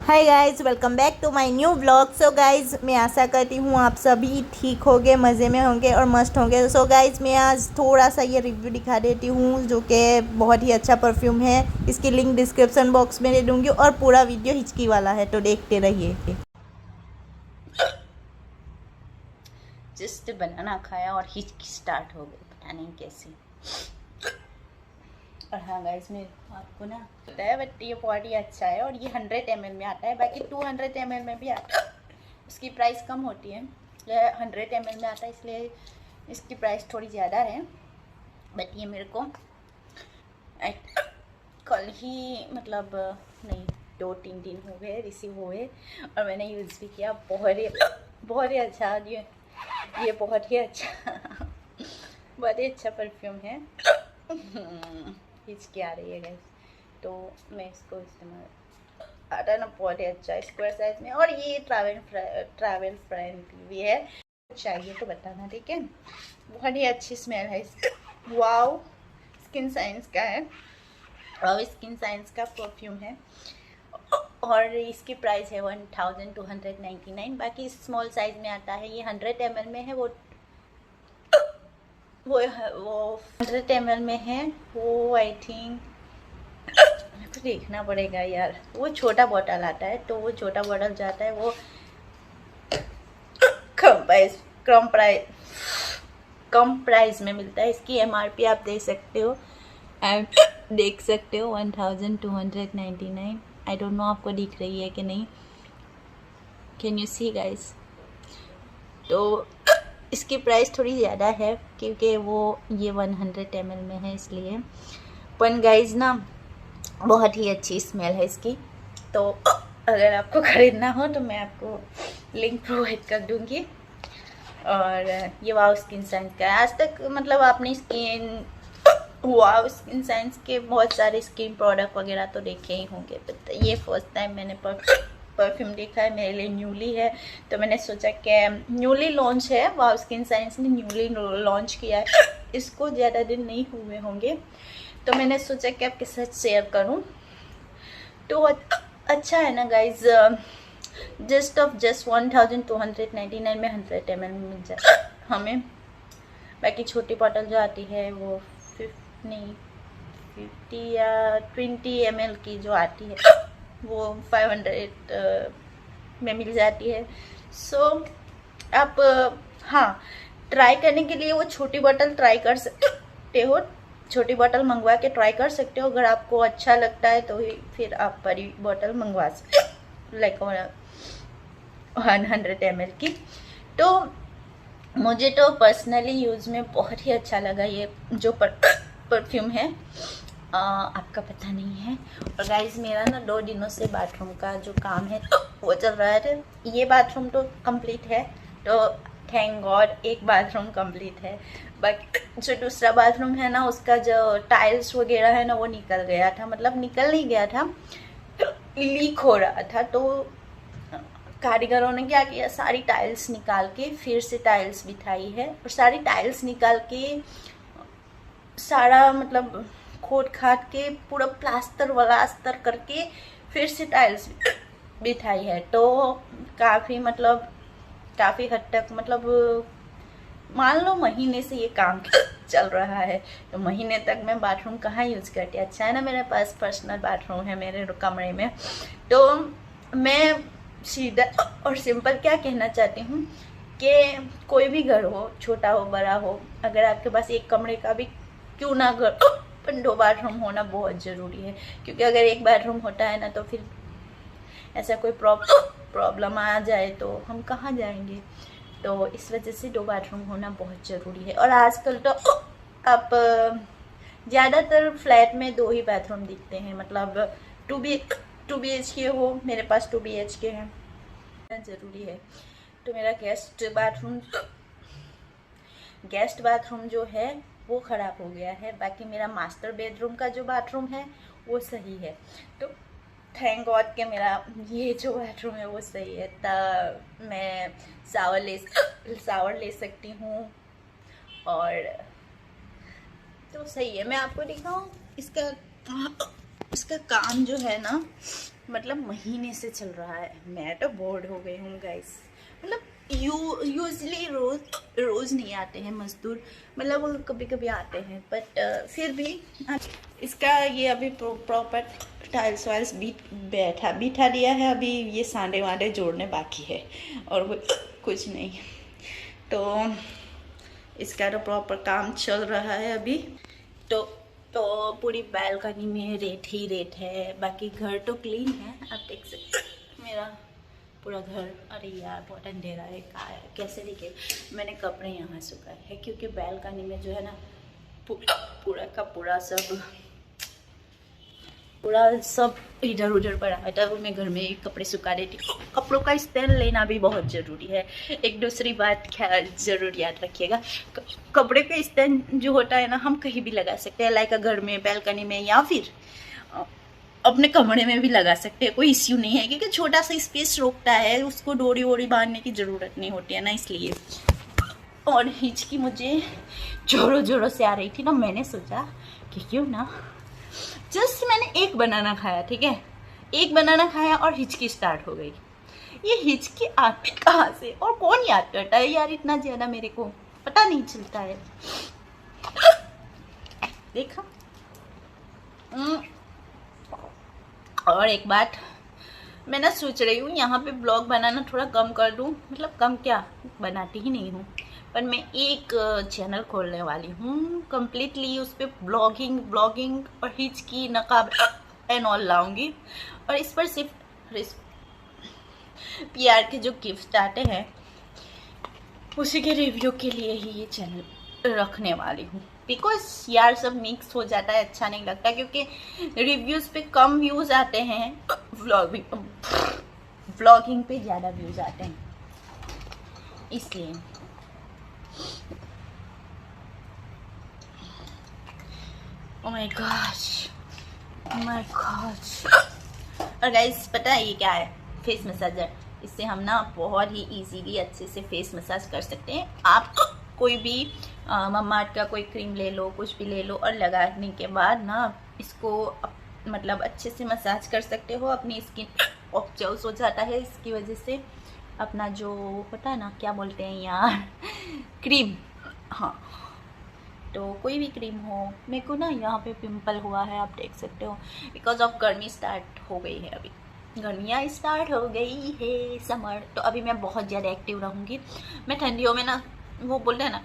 Hi guys, welcome back to my new vlog. So guys, मैं आशा करती हूँ आप सभी ठीक होंगे, मज़े में होंगे और मस्त होंगे। सो गाइज़, मैं आज थोड़ा सा ये रिव्यू दिखा देती हूँ जो कि बहुत ही अच्छा परफ्यूम है। इसकी लिंक डिस्क्रिप्शन बॉक्स में दे दूँगी और पूरा वीडियो हिचकी वाला है, तो देखते रहिए। जस्ट बनाना खाया और हिचकी स्टार्ट हो गई, पता नहीं कैसे। और हाँ गाइस, मैं आपको ना पता है बट ये बहुत ही अच्छा है और ये 100 ml में आता है, बाकी 200 ml में भी आता है। उसकी प्राइस कम होती है, ये 100 ml में आता है इसलिए इसकी प्राइस थोड़ी ज़्यादा है। बट ये मेरे को कल ही मतलब नहीं 2-3 दिन हो गए रिसीव हुए और मैंने यूज़ भी किया। बहुत ही अच्छा ये बहुत ही अच्छा बहुत ही अच्छा परफ्यूम है। हिचकी आ रही है गैस, तो मैं इसको इस्तेमाल आता है ना, बहुत ही अच्छा स्क्वायर साइज में। और ये ट्रैवल फ्रेंडली भी है, चाहिए तो बताना, ठीक है। बहुत ही अच्छी स्मेल है इसकी। वाओ, स्किन साइंस का है और स्किन साइंस का परफ्यूम है और इसकी प्राइस है 1299। बाकी स्मॉल साइज में आता है, ये 100 ml में है। वो 100 ml में है वो। आई थिंक मेरे को देखना पड़ेगा यार, वो छोटा बॉटल आता है, तो वो छोटा बॉटल जाता है वो कम प्राइस में मिलता है। इसकी MRP आप देख सकते हो, आप देख सकते हो 1299। आई डोंट नो आपको दिख रही है कि नहीं, कैन यू सी गाइस। तो इसकी प्राइस थोड़ी ज़्यादा है क्योंकि वो ये 100 ml में है इसलिए। पर गाइस ना, बहुत ही अच्छी स्मेल है इसकी। तो अगर आपको ख़रीदना हो तो मैं आपको लिंक प्रोवाइड कर दूँगी। और ये वाओ स्किन साइंस का है। आज तक मतलब आपने वाओ स्किन साइंस के बहुत सारे स्किन प्रोडक्ट वगैरह तो देखे ही होंगे, बट ये फर्स्ट टाइम मैंने परफ्यूम देखा है, मेरे लिए न्यूली है। तो मैंने सोचा कि न्यूली लॉन्च है, वाओ स्किन साइंस ने न्यूली लॉन्च किया है, इसको ज़्यादा दिन नहीं हुए होंगे, तो मैंने सोचा कि आपके साथ शेयर करूं। तो अच्छा है ना गाइज, जस्ट 1299 में 100 ml मिल जाए हमें। बाकी छोटी बॉटल जो आती है वो 50 या 20 ml की जो आती है वो 500 में मिल जाती है। सो आप हाँ, ट्राई करने के लिए वो छोटी बोतल ट्राई कर सकते हो, छोटी बोतल मंगवा के ट्राई कर सकते हो। अगर आपको अच्छा लगता है तो फिर आप बड़ी बोतल मंगवा सकते हो, लाइक 100 ml की। तो मुझे तो पर्सनली यूज़ में बहुत ही अच्छा लगा ये जो परफ्यूम है। आपका पता नहीं है। और गाइज, मेरा ना 2 दिनों से बाथरूम का जो काम है वो चल रहा है। ये बाथरूम तो कंप्लीट है, तो थैंक गॉड एक बाथरूम कंप्लीट है। बट जो दूसरा बाथरूम है ना, उसका जो टाइल्स वगैरह है ना, वो निकल गया था, मतलब निकल नहीं गया था, लीक हो रहा था। तो कारीगरों ने क्या किया, सारी टाइल्स निकाल के फिर से टाइल्स बिठाई है। और सारी टाइल्स निकाल के सारा मतलब खोद खाद के पूरा प्लास्टर वलास्तर करके फिर से टाइल्स बिठाई है। तो काफ़ी मतलब काफ़ी हद तक मतलब मान लो महीने से ये काम चल रहा है। तो महीने तक मैं बाथरूम कहाँ यूज़ करती। अच्छा है ना, मेरे पास पर्सनल बाथरूम है मेरे कमरे में। तो मैं सीधा और सिंपल क्या कहना चाहती हूँ कि कोई भी घर हो, छोटा हो बड़ा हो, अगर आपके पास एक कमरे का भी क्यों ना घर, पर 2 बाथरूम होना बहुत ज़रूरी है। क्योंकि अगर एक बाथरूम होता है ना, तो फिर ऐसा कोई प्रॉब्लम आ जाए तो हम कहाँ जाएंगे। तो इस वजह से 2 बाथरूम होना बहुत ज़रूरी है। और आजकल तो आप ज़्यादातर फ्लैट में 2 ही बाथरूम दिखते हैं, मतलब 2 BHK हो। मेरे पास 2 BHK है, ज़रूरी है। तो मेरा गेस्ट बाथरूम जो है वो ख़राब हो गया है। बाकी मेरा मास्टर बेडरूम का जो बाथरूम है वो सही है। तो थैंक गॉड कि मेरा ये जो बाथरूम है वो सही है, तब मैं शावर ले सकती हूँ। और तो सही है। मैं आपको दिखाऊँ इसका काम जो है ना, मतलब महीने से चल रहा है। मैं तो बोर्ड हो गई हूँ गाइस। मतलब यूजली रोज नहीं आते हैं मजदूर, मतलब कभी कभी आते हैं, बट फिर भी इसका ये अभी प्रॉपर टाइल्स वाइल्स बिठा दिया है। अभी ये सांडे वांडे जोड़ने बाकी है और कुछ नहीं। तो इसका तो प्रॉपर काम चल रहा है अभी। तो पूरी बालकनी में रेत ही रेत है, बाकी घर तो क्लीन है। आप देख सकते हैं मेरा पूरा घर। अरे यार बहुत अंधेरा है, कैसे दिखे। मैंने कपड़े यहाँ सुखाए हैं क्योंकि बालकनी में जो है ना पूरा का पूरा सब इधर उधर पड़ा है। तब मैं घर में ही कपड़े सुखा देती हूँ। कपड़ों का स्टैंड लेना भी बहुत ज़रूरी है। एक दूसरी बात ज़रूर याद रखिएगा, कपड़े का स्टैंड जो होता है ना, हम कहीं भी लगा सकते हैं, लाइक घर में, बालकनी में, या फिर अपने कमरे में भी लगा सकते हैं। कोई इश्यू नहीं है क्योंकि छोटा सा स्पेस रोकता है, उसको डोरी वोरी बांधने की ज़रूरत नहीं होती है ना, इसलिए। और हिचकी मुझे जोरों जोरों से आ रही थी ना, मैंने सोचा कि क्यों ना जस्ट मैंने एक बनाना खाया, ठीक है, एक बनाना खाया और हिचकी स्टार्ट हो गई। ये हिचकी आती कहाँ से और कौन याद करता है यार, इतना ज़्यादा मेरे को पता नहीं चलता है। देखा। और एक बात मैं ना सोच रही हूँ यहाँ पे ब्लॉग बनाना थोड़ा कम कर दूँ, मतलब कम क्या, बनाती ही नहीं हूँ, पर मैं एक चैनल खोलने वाली हूँ कम्प्लीटली। उस पर ब्लॉगिंग और हिचकी नकाब एंड ऑल लाऊंगी। और इस पर सिर्फ PR के जो गिफ्ट आते हैं उसी के रिव्यू के लिए ही ये चैनल रखने वाली हूँ। बिकॉज यार सब मिक्स हो जाता है, अच्छा नहीं लगता, क्योंकि रिव्यूज़ पे कम व्यूज़ आते हैं, व्लॉगिंग पे ज़्यादा व्यूज़ आते हैं, इसलिए। Oh my gosh, और गाइस पता है ये क्या है? Face massager. इससे हम ना बहुत ही इजीली अच्छे से फेस मसाज कर सकते हैं। आप कोई भी मम्मार्थ का कोई क्रीम ले लो, कुछ भी ले लो, और लगाने के बाद ना इसको मतलब अच्छे से मसाज कर सकते हो। अपनी स्किन ऑब्जर्व हो जाता है इसकी वजह से। अपना जो होता है ना, क्या बोलते हैं यार, क्रीम, हाँ, तो कोई भी क्रीम हो। मेरे को ना यहाँ पे पिंपल हुआ है, आप देख सकते हो, बिकॉज ऑफ गर्मी स्टार्ट हो गई है। अभी गर्मियाँ स्टार्ट हो गई है, समर, तो अभी मैं बहुत ज़्यादा एक्टिव रहूँगी। मैं ठंडियों में ना, वो बोलते हैं ना,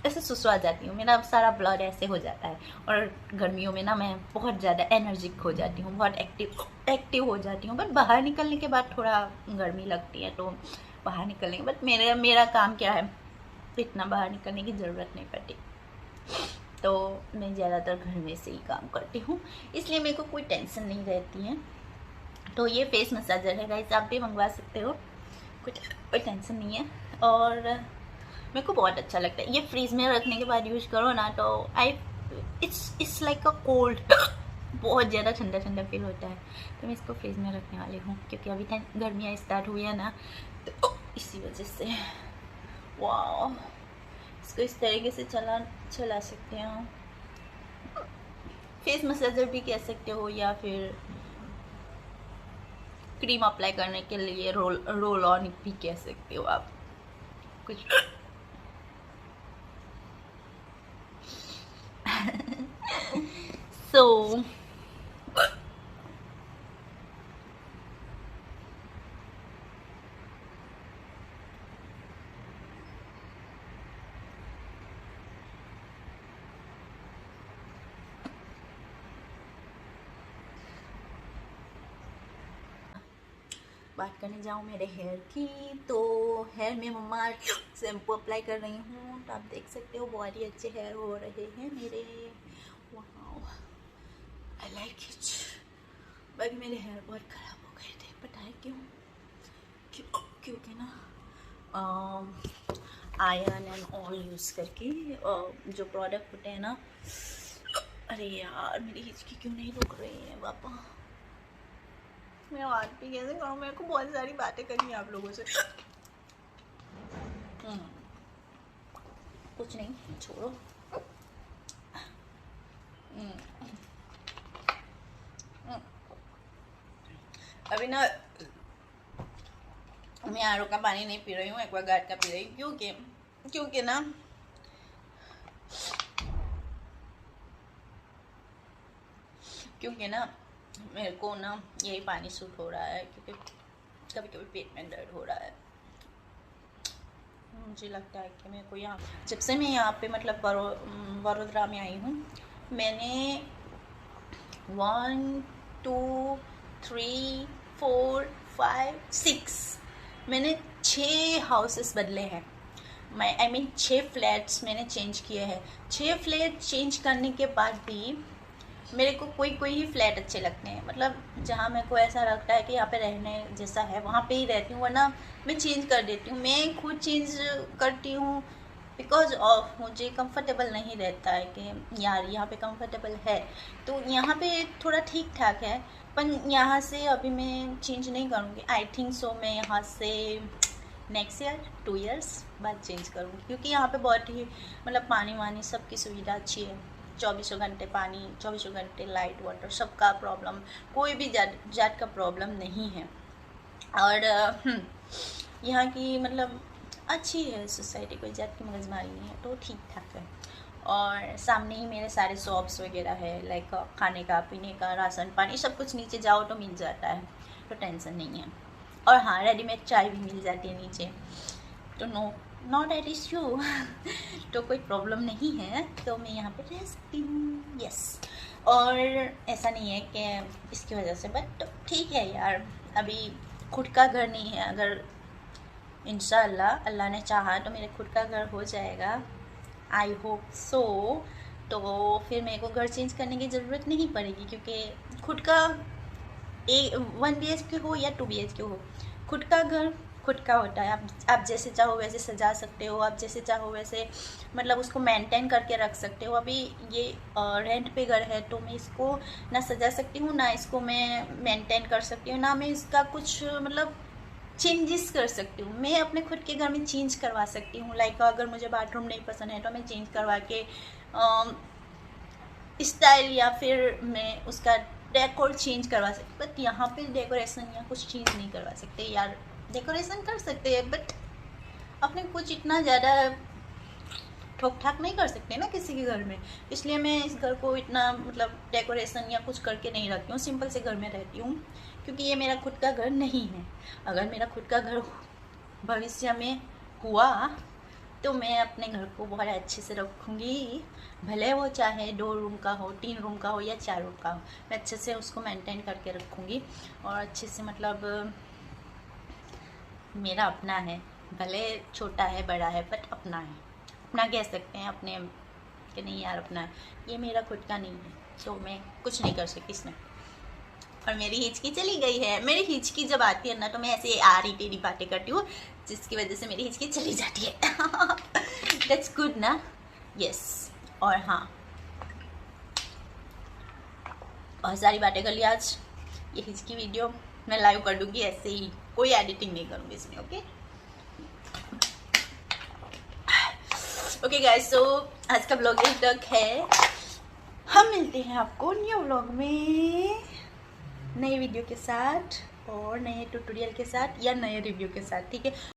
ऐसे सुसवा जाती हूँ, मेरा सारा ब्लड ऐसे हो जाता है। और गर्मियों में ना मैं बहुत ज़्यादा एनर्जिक हो जाती हूँ, बहुत एक्टिव हो जाती हूँ। बट बाहर निकलने के बाद थोड़ा गर्मी लगती है, तो बाहर निकलने के बाद मेरा काम क्या है, इतना बाहर निकलने की ज़रूरत नहीं पड़ती, तो मैं ज़्यादातर घर में से ही काम करती हूँ, इसलिए मेरे को कोई टेंशन नहीं रहती है। तो ये फेस मसाजर है गाइस, आप भी मंगवा सकते हो, कोई टेंशन नहीं है। और मेरे को बहुत अच्छा लगता है। ये फ्रीज में रखने के बाद यूज करो ना, तो इट्स लाइक अ कोल्ड, बहुत ज़्यादा ठंडा ठंडा फील होता है। तो मैं इसको फ्रीज में रखने वाली हूँ क्योंकि अभी गर्मियाँ स्टार्ट हुई है ना, तो इसी वजह से। वाह, इसको इस तरीके से चला सकते हैं, फेस मसाजर भी कह सकते हो, या फिर क्रीम अप्लाई करने के लिए रोल ऑन भी कह सकते हो आप, कुछ। सो बात करने जाऊँ मेरे हेयर की, तो हेयर में मम्मा शैम्पू अप्लाई कर रही हूँ, तो आप देख सकते हो बहुत ही अच्छे हेयर हो रहे हैं मेरे। Wow, I like it. बाकी मेरे हेयर बहुत ख़राब हो गए थे, पता है क्यों? क्योंकि ना आयरन एंड ऑयल यूज़ करके जो प्रोडक्ट होते हैं ना, अरे यार मेरी हिचकी क्यों नहीं रुक रही है पापा, मैं बात भी कैसे करूँ, मेरे को बहुत सारी बातें करनी है आप लोगों से। कुछ नहीं, छोड़ो। अभी ना मैं आर का पानी नहीं पी रही हूँ, एक्वागार्ड का पी रही हूँ, क्योंकि ना मेरे को ना यही पानी सूट हो रहा है, क्योंकि कभी कभी पेट में दर्द हो रहा है। मुझे लगता है कि मेरे को यहाँ, जब से मैं यहाँ पे मतलब वडोदरा में आई हूँ, मैंने 1 2 3 4 5 6 मैंने 6 हाउसेस बदले हैं। आई मीन 6 फ्लैट्स मैंने चेंज किए हैं। 6 फ्लैट चेंज करने के बाद भी मेरे को कोई ही फ्लैट अच्छे लगते हैं, मतलब जहाँ मेरे को ऐसा लगता है कि यहाँ पे रहने जैसा है वहाँ पे ही रहती हूँ, वरना मैं चेंज कर देती हूँ। मैं खुद चेंज करती हूँ बिकॉज ऑफ मुझे कंफर्टेबल नहीं रहता है कि यार यहाँ पे कंफर्टेबल है, तो यहाँ पे थोड़ा ठीक ठाक है, पर यहाँ से अभी मैं चेंज नहीं करूँगी। आई थिंक सो मैं यहाँ से नेक्स्ट ईयर 2 इयर्स बाद चेंज करूँगी, क्योंकि यहाँ पे बहुत ही मतलब पानी वानी सबकी सुविधा अच्छी है। 24 घंटे पानी, 24 घंटे लाइट वाटर, सबका प्रॉब्लम, कोई भी जात का प्रॉब्लम नहीं है। और यहाँ की मतलब अच्छी है सोसाइटी, कोई जात की मगजमारी नहीं है, तो ठीक ठाक है। और सामने ही मेरे सारे शॉप्स वगैरह है, लाइक खाने का, पीने का, राशन पानी सब कुछ, नीचे जाओ तो मिल जाता है, तो टेंशन नहीं है। और हाँ, रेडीमेड चाय भी मिल जाती है नीचे, तो नॉट एट इश्यू तो कोई प्रॉब्लम नहीं है, तो मैं यहाँ पे रह सकती हूँ। यस, और ऐसा नहीं है कि इसकी वजह से, बट ठीक है यार, अभी खुद का घर नहीं है। अगर इंशाल्लाह अल्लाह ने चाहा तो मेरे खुद का घर हो जाएगा, आई होप सो, तो फिर मेरे को घर चेंज करने की ज़रूरत नहीं पड़ेगी, क्योंकि खुद का 1 BHK हो या 2 BHK हो, खुद का घर खुद का होता है। आप जैसे चाहो वैसे सजा सकते हो, आप जैसे चाहो वैसे मतलब उसको मेंटेन करके रख सकते हो। अभी ये रेंट पे घर है, तो मैं इसको ना सजा सकती हूँ, ना इसको मैं मेंटेन कर सकती हूँ, ना मैं इसका कुछ मतलब चेंजेस कर सकती हूँ। मैं अपने खुद के घर में चेंज करवा सकती हूँ, लाइक अगर मुझे बाथरूम नहीं पसंद है तो मैं चेंज करवा के स्टाइल या फिर मैं उसका डेकोर चेंज करवा सकती हूँ। बट यहाँ पे डेकोरेशन या कुछ चेंज नहीं करवा सकते यार। डेकोरेशन कर सकते हैं, बट अपने कुछ इतना ज़्यादा ठोक ठाक नहीं कर सकते ना किसी के घर में, इसलिए मैं इस घर को इतना मतलब डेकोरेशन या कुछ करके नहीं रखती हूँ, सिंपल से घर में रहती हूँ, क्योंकि ये मेरा खुद का घर नहीं है। अगर मेरा खुद का घर भविष्य में हुआ तो मैं अपने घर को बहुत अच्छे से रखूँगी, भले वो चाहे 2 रूम का हो, 3 रूम का हो या 4 रूम का हो, मैं अच्छे से उसको मेंटेन करके रखूँगी। और अच्छे से मतलब मेरा अपना है, भले छोटा है बड़ा है, बट अपना है, अपना कह सकते हैं अपने कि नहीं यार अपना है। ये मेरा खुद का नहीं है, तो मैं कुछ नहीं कर सकती इसमें। और मेरी हिचकी चली गई है। मेरी हिचकी जब आती है ना, तो मैं ऐसे आरी टेढ़ी बातें करती हूँ, जिसकी वजह से मेरी हिचकी चली जाती है। दैट्स गुड ना। यस, और हाँ, बहुत सारी बातें कर ली आज। ये हिचकी वीडियो मैं लाइव कर दूंगी ऐसे ही, कोई एडिटिंग नहीं करूँगी इसमें। ओके गाइस, सो आज का ब्लॉग यही तक है। हम मिलते हैं आपको न्यू ब्लॉग में, नए वीडियो के साथ और नए ट्यूटोरियल के साथ या नए रिव्यू के साथ, ठीक है।